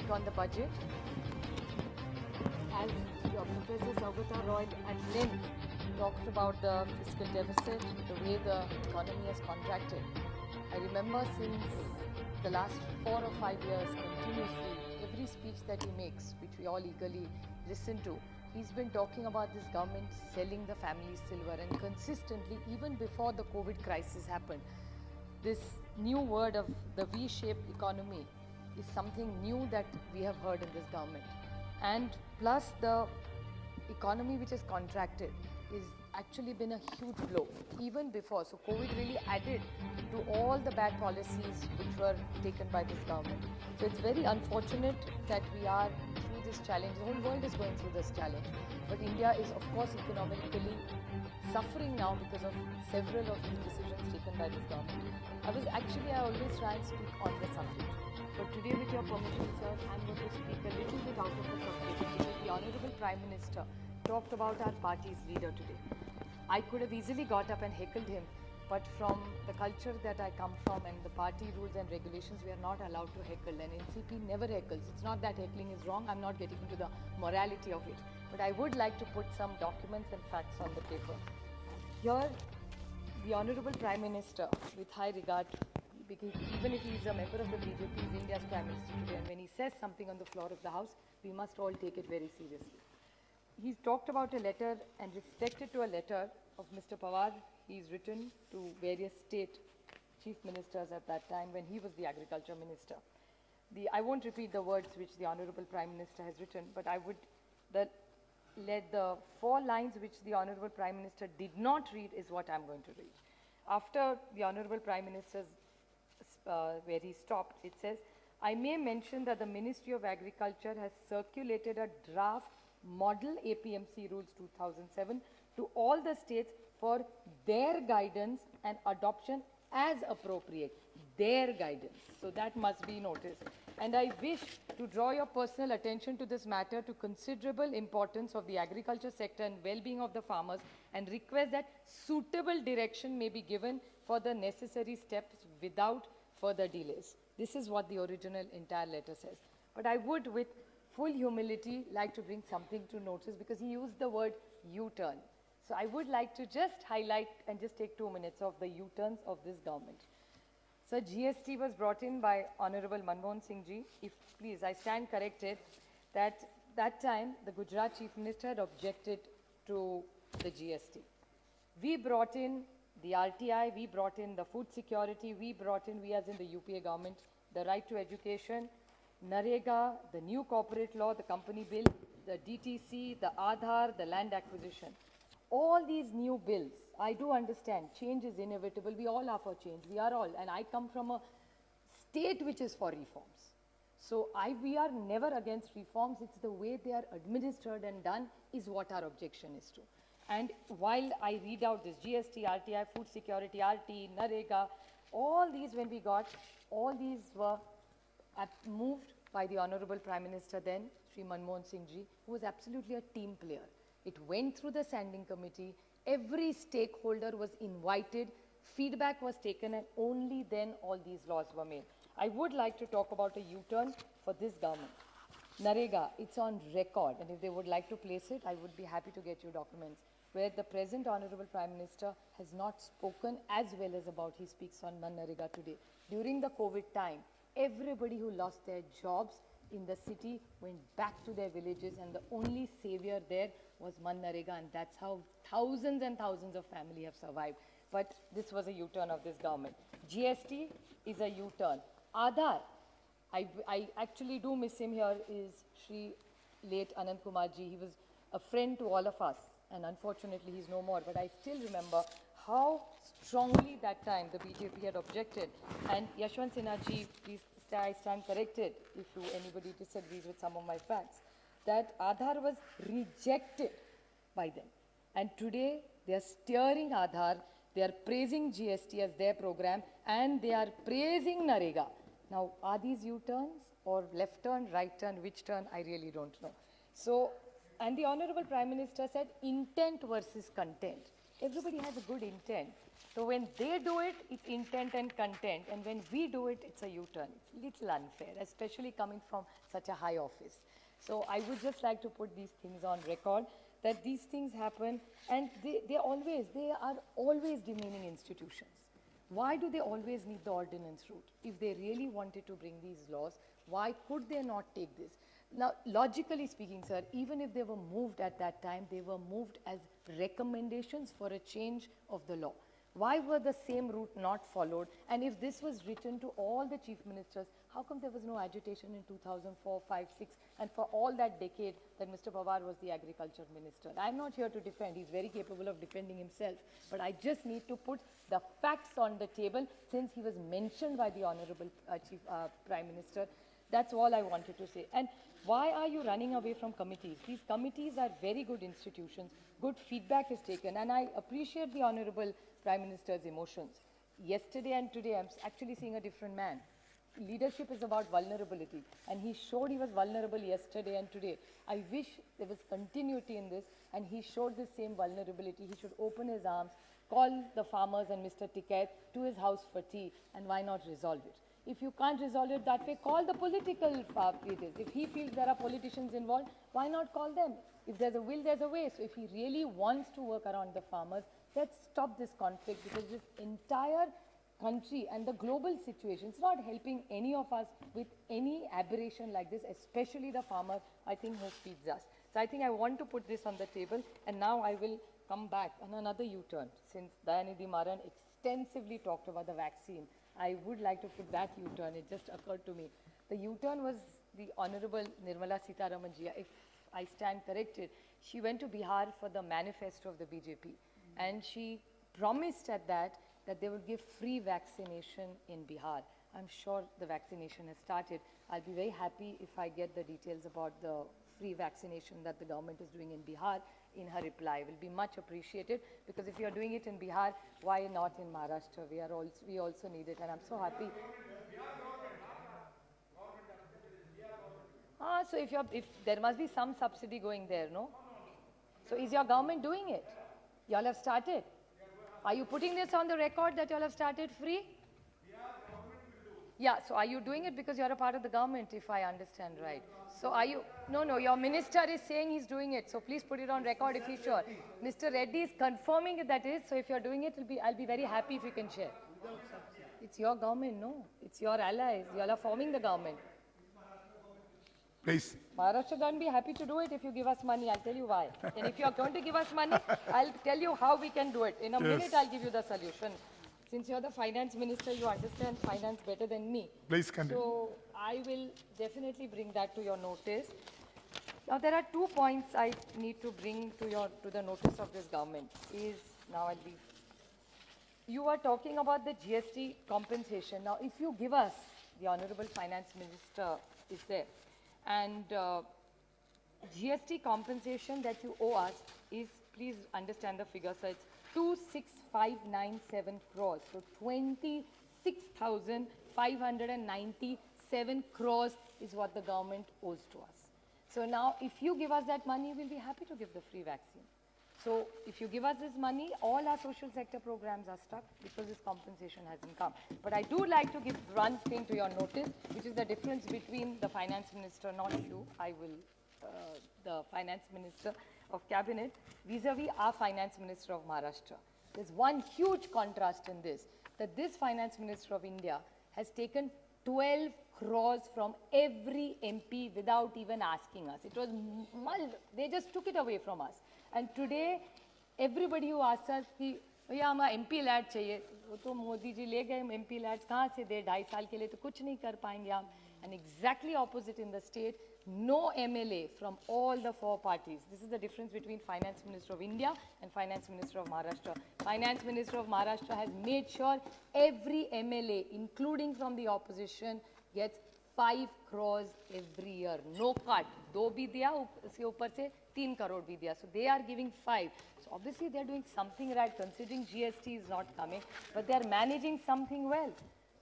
speak on the budget. As Professor Saugata Roy at length talked about the fiscal deficit, the way the economy has contracted. I remember since the last 4 or 5 years, continuously, every speech that he makes, which we all eagerly listen to, he's been talking about this government selling the family silver, and consistently, even before the COVID crisis happened, this new word of the V-shaped economy is something new that we have heard in this government. And plus the economy which has contracted is actually been a huge blow even before. So COVID really added to all the bad policies which were taken by this government. So it's very unfortunate that we are through this challenge. The whole world is going through this challenge. But India is of course economically suffering now because of several of these decisions taken by this government. I always try and speak on the subject. But today, with your permission, sir, I'm going to speak a little bit out of the subject because the Honorable Prime Minister talked about our party's leader today. I could have easily got up and heckled him, but from the culture that I come from and the party rules and regulations, we are not allowed to heckle, and NCP never heckles. It's not that heckling is wrong, I'm not getting into the morality of it, but I would like to put some documents and facts on the paper. Here, the Honorable Prime Minister, with high regard, because even if he is a member of the BJP, he is India's Prime Minister today, and when he says something on the floor of the House, we must all take it very seriously. He's talked about a letter and reflected to a letter of Mr. Pawar. He's written to various state chief ministers at that time when he was the agriculture minister. I won't repeat the words which the Honorable Prime Minister has written, but I would let the 4 lines which the Honorable Prime Minister did not read is what I'm going to read. After the Honorable Prime Minister's where he stopped, it says, I may mention that the Ministry of Agriculture has circulated a draft Model APMC Rules 2007 to all the states for their guidance and adoption as appropriate. Their guidance. So that must be noticed. And I wish to draw your personal attention to this matter to considerable importance of the agriculture sector and well-being of the farmers, and request that suitable direction may be given for the necessary steps without further delays. This is what the original entire letter says. But I would, with full humility, like to bring something to notice because he used the word U-turn. So I would like to just highlight and just take 2 minutes of the U-turns of this government. So GST was brought in by Honorable Manmohan Singh ji. If please, I stand corrected that time the Gujarat Chief Minister had objected to the GST. We brought in the RTI, we brought in the food security, we as in the UPA government, the right to education, NREGA, the new corporate law, the company bill, the DTC, the Aadhaar, the land acquisition. All these new bills, I do understand, change is inevitable. We all are for change. We are all. And I come from a state which is for reforms. So we are never against reforms. It's the way they are administered and done is what our objection is to. And while I read out this GST, RTI, food security, RT, NREGA, all these when we got, all these were moved by the Honorable Prime Minister then, Sri Manmohan Singh ji, who was absolutely a team player. It went through the standing committee, every stakeholder was invited, feedback was taken, and only then all these laws were made. I would like to talk about a U-turn for this government. NREGA, it's on record, and if they would like to place it, I would be happy to get you documents, where the present Honorable Prime Minister has not spoken as well as about he speaks on NREGA today. During the COVID time, everybody who lost their jobs in the city went back to their villages, and the only savior there was NREGA, and that's how thousands and thousands of families have survived. But this was a U-turn of this government. GST is a U-turn. Aadhaar, I actually do miss him here, is Shri late Anand Kumar ji. He was a friend to all of us, and unfortunately he's no more. But I still remember how strongly that time the BJP had objected. And Yashwant Sinha ji, please, I stand corrected if anybody disagrees with some of my facts, that Aadhaar was rejected by them. And today they are steering Aadhaar, they are praising GST as their program, and they are praising NREGA. Now, are these U-turns or left turn, right turn, which turn? I really don't know. So, and the Honorable Prime Minister said intent versus content. everybody has a good intent. So when they do it, it's intent and content, and when we do it, it's a U-turn. It's a little unfair, especially coming from such a high office. So I would just like to put these things on record, that these things happen, and they are always demeaning institutions. Why do they always need the ordinance route? If they really wanted to bring these laws, why could they not take this? Now, logically speaking, sir, even if they were moved at that time, they were moved as recommendations for a change of the law. Why were the same route not followed? And if this was written to all the chief ministers, how come there was no agitation in 2004, 5, 6, and for all that decade that Mr. Pawar was the agriculture minister? I'm not here to defend. He's very capable of defending himself. But I just need to put the facts on the table since he was mentioned by the Honorable Prime Minister. That's all I wanted to say. And why are you running away from committees? These committees are very good institutions. Good feedback is taken. And I appreciate the Honorable Prime Minister's emotions. Yesterday and today, I'm actually seeing a different man. Leadership is about vulnerability. And he showed he was vulnerable yesterday and today. I wish there was continuity in this, and he showed the same vulnerability. He should open his arms, call the farmers and Mr. Tikait to his house for tea, and why not resolve it? If you can't resolve it that way, call the political leaders. If he feels there are politicians involved, why not call them? If there's a will, there's a way. So if he really wants to work around the farmers, let's stop this conflict, because this entire country and the global situation is not helping any of us with any aberration like this, especially the farmer, I think, who feeds us. So I think I want to put this on the table, and now I will come back on another U-turn. Since Dayanidhi Maran extensively talked about the vaccine, I would like to put that U-turn. It just occurred to me. The U-turn was the Honorable Nirmala Sitharaman ji. If I stand corrected, she went to Bihar for the manifesto of the BJP. And she promised at that they would give free vaccination in Bihar. I'm sure the vaccination has started. I'll be very happy if I get the details about the free vaccination that the government is doing in Bihar in her reply. It will be much appreciated, because if you're doing it in Bihar, why not in Maharashtra? We also need it, and I'm so happy. So if there must be some subsidy going there, no? So is your government doing it? Y'all have started? Are you putting this on the record that y'all have started free? Yeah, so are you doing it because you're a part of the government, if I understand right? So are you, no, your minister is saying he's doing it, so please put it on record if he's sure. Mr. Reddy is confirming that is, so if you're doing it, I'll be very happy if you can share. It's your government, no? It's your allies, y'all are forming the government. Please. Maharashtra can be happy to do it if you give us money. I'll tell you why. And if you're going to give us money, I'll tell you how we can do it. In a minute, I'll give you the solution. Since you're the finance minister, you understand finance better than me. Please continue. So I will definitely bring that to your notice. Now there are 2 points I need to bring to the notice of this government. You are talking about the GST compensation. Now, if you give us, the Honorable Finance Minister is there, and GST compensation that you owe us is, please understand the figure, so it's 26,597 crores. So 26,597 crores is what the government owes to us. So now, if you give us that money, we'll be happy to give the free vaccine. So if you give us this money, all our social sector programs are stuck because this compensation hasn't come. But I do like to give one thing to your notice, which is the difference between the finance minister, not you, the finance minister of cabinet, vis-a-vis our finance minister of Maharashtra. There's one huge contrast in this, that this finance minister of India has taken 12 crores from every MP without even asking us. It was, they just took it away from us. And today, everybody who asks us कि भैया हमारा MP lead चाहिए, वो तो मोदी जी ले गए MP lads कहाँ से दे 2.5 साल के लिए तो कुछ नहीं कर पाएंगे हम. And exactly opposite in the state, no MLA from all the 4 parties. This is the difference between Finance Minister of India and Finance Minister of Maharashtra. Finance Minister of Maharashtra has made sure every MLA, including from the opposition, gets 5 crores every year. No cut. 2 भी दिया, उसके ऊपर से 3 crore भी दिया. So they are giving 5. So obviously they are doing something right, considering GST is not coming, but they are managing something well.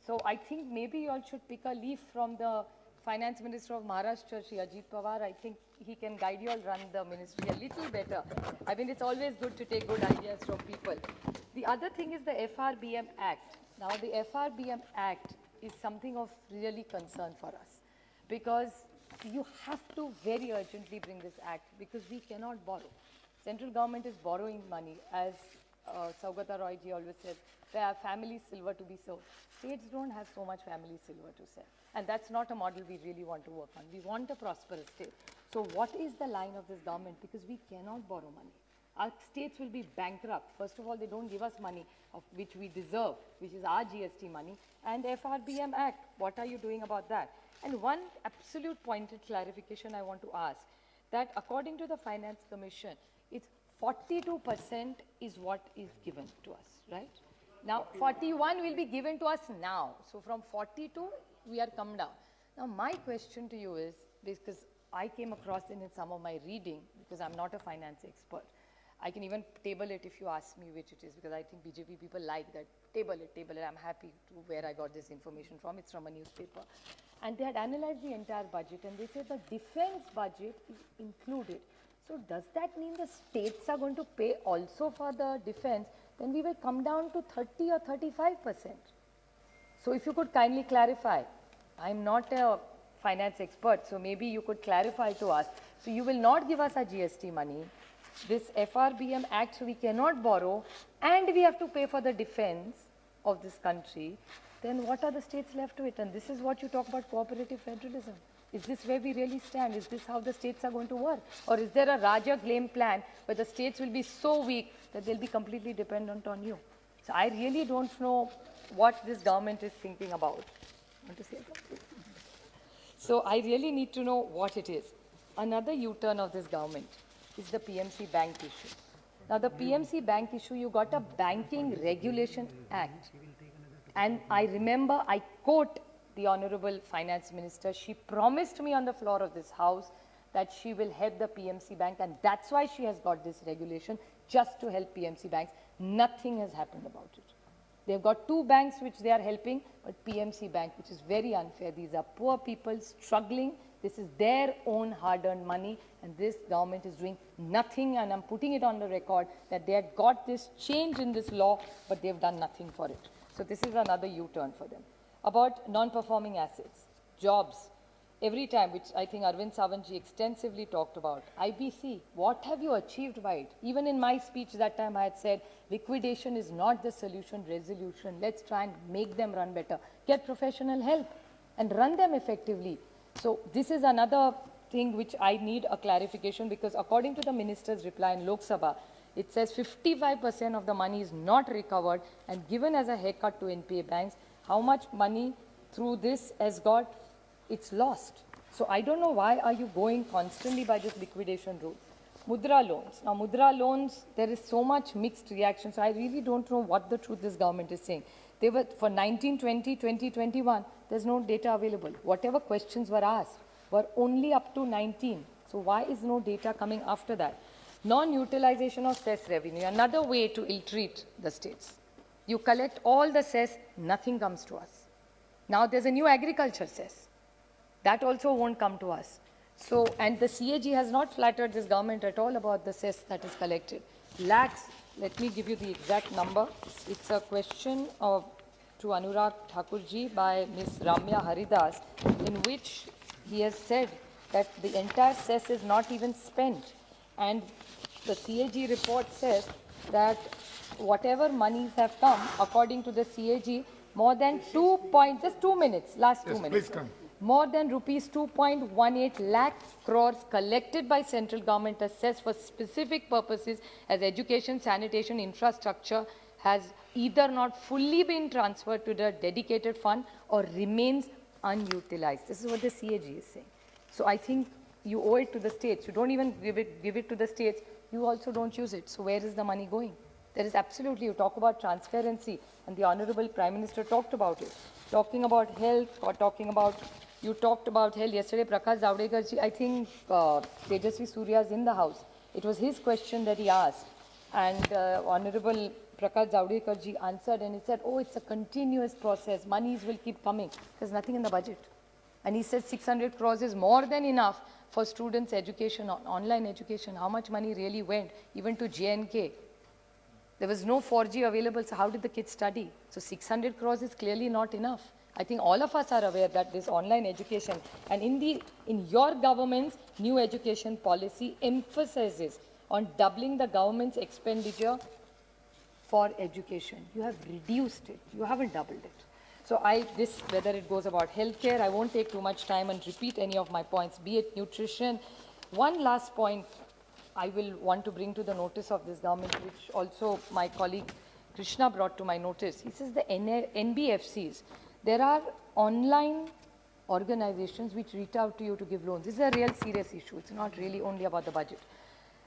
So I think maybe you all should pick a leaf from the Finance Minister of Maharashtra, Shri Ajit Pawar, I think he can guide you all run the ministry a little better. I mean, it's always good to take good ideas from people. The other thing is the FRBM Act. Now, the FRBM Act is something of really concern for us because you have to very urgently bring this act because we cannot borrow. Central government is borrowing money, as Saugata Roy ji always said, there are family silver to be sold. States don't have so much family silver to sell. And that's not a model we really want to work on. We want a prosperous state. So what is the line of this government? Because we cannot borrow money. Our states will be bankrupt. First of all, they don't give us money of which we deserve, which is our GST money. And FRBM Act, what are you doing about that? And one absolute pointed clarification I want to ask, that according to the Finance Commission, it's 42% is what is given to us, right? Now, 41 will be given to us now. So from 42, we are come down. Now, my question to you is, because I came across it in some of my reading, because I'm not a finance expert. I can even table it if you ask me which it is, because I think BJP people like that. Table it. I'm happy to where I got this information from. It's from a newspaper. And they had analyzed the entire budget, and they said the defense budget is included. So does that mean the states are going to pay also for the defense? Then we will come down to 30 or 35%. So if you could kindly clarify. I'm not a finance expert, so maybe you could clarify to us. So you will not give us our GST money, this FRBM Act, so we cannot borrow, and we have to pay for the defense of this country. Then what are the states left to it? And this is what you talk about cooperative federalism. Is this where we really stand? Is this how the states are going to work? Or is there a Raja game plan where the states will be so weak that they'll be completely dependent on you? So I really don't know what this government is thinking about. Want to say something? So I really need to know what it is. Another U-turn of this government is the PMC bank issue. Now the PMC bank issue, you got a Banking Regulation Act. And I remember, I quote the Honorable Finance Minister, she promised me on the floor of this house that she will help the PMC bank, and that's why she has got this regulation, just to help PMC banks. Nothing has happened about it. They've got two banks which they are helping, but PMC Bank, which is very unfair. These are poor people struggling. This is their own hard-earned money, and this government is doing nothing, and I'm putting it on the record that they had got this change in this law, but they've done nothing for it. So this is another U-turn for them. About non-performing assets, jobs, every time, which I think Arvind Sawantji extensively talked about. IBC, what have you achieved by it? Even in my speech that time I had said, liquidation is not the solution, resolution. Let's try and make them run better. Get professional help and run them effectively. So this is another thing which I need a clarification, because according to the minister's reply in Lok Sabha, it says 55% of the money is not recovered and given as a haircut to NPA banks. How much money through this has got? It's lost. So I don't know why are you going constantly by this liquidation route. Mudra loans. Now Mudra loans, there is so much mixed reaction. So I really don't know what the truth this government is saying. They were for 1920, 2021, there's no data available. Whatever questions were asked were only up to 19. So why is no data coming after that? Non-utilization of cess revenue, another way to ill-treat the states. You collect all the cess, nothing comes to us. Now there's a new agriculture cess. That also won't come to us. So, and the CAG has not flattered this government at all about the cess that is collected. Lakhs, let me give you the exact number. It's a question of, to Anurag Thakurji by Ms. Ramya Haridas, in which he has said that the entire cess is not even spent. And the CAG report says that whatever monies have come, according to the CAG, more than 2 minutes, last 2 minutes. Please come. More than rupees 2.18 lakh crores collected by central government assessed for specific purposes as education, sanitation, infrastructure has either not fully been transferred to the dedicated fund or remains unutilized. This is what the CAG is saying. So I think you owe it to the states. You don't even give it to the states. You also don't use it. So where is the money going? There is absolutely, you talk about transparency, and the Honorable Prime Minister talked about it. Talking about health, or talking about, you talked about health. Yesterday, Prakash Zavadekar ji, I think Tejasvi Surya is in the house. It was his question that he asked. And Honorable Prakash Zavadekar ji answered, and he said, oh, it's a continuous process. Monies will keep coming. There's nothing in the budget. And he said 600 crores is more than enough for students' education, online education. How much money really went, even to JNK? There was no 4G available, so how did the kids study? So 600 crores is clearly not enough. I think all of us are aware that this online education, and in your government's new education policy emphasizes on doubling the government's expenditure for education. You have reduced it. You haven't doubled it. So whether it goes about healthcare, I won't take too much time and repeat any of my points, be it nutrition. One last point I will want to bring to the notice of this government, which also my colleague Krishna brought to my notice. He says the NBFCs, there are online organizations which reach out to you to give loans. This is a real serious issue. It's not really only about the budget.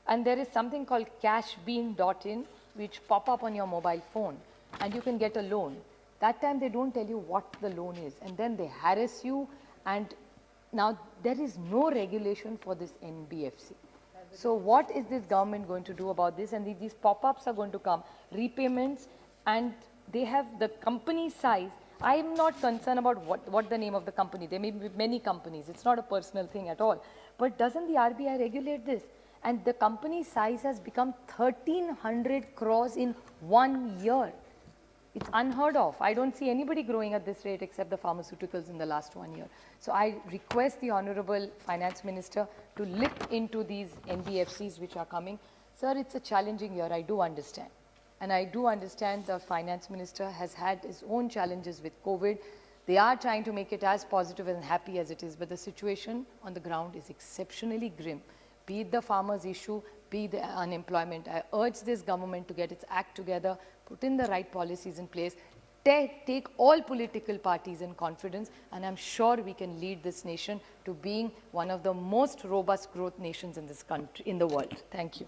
And there is something called cashbean.in, which pop up on your mobile phone, and you can get a loan. That time they don't tell you what the loan is, and then they harass you, and now there is no regulation for this NBFC. So what is this government going to do about this? And these pop-ups are going to come, repayments, and they have the company size. I am not concerned about what the name of the company. There may be many companies. It's not a personal thing at all. But doesn't the RBI regulate this? And the company size has become 1,300 crores in 1 year. It's unheard of. I don't see anybody growing at this rate except the pharmaceuticals in the last 1 year. So I request the Honorable Finance Minister to look into these NBFCs which are coming. Sir, it's a challenging year, I do understand. And I do understand the Finance Minister has had his own challenges with COVID. They are trying to make it as positive and happy as it is, but the situation on the ground is exceptionally grim. Be it the farmers' issue, be the unemployment. I urge this government to get its act together, put in the right policies in place, take all political parties in confidence, and I'm sure we can lead this nation to being one of the most robust growth nations in this country, in the world. Thank you.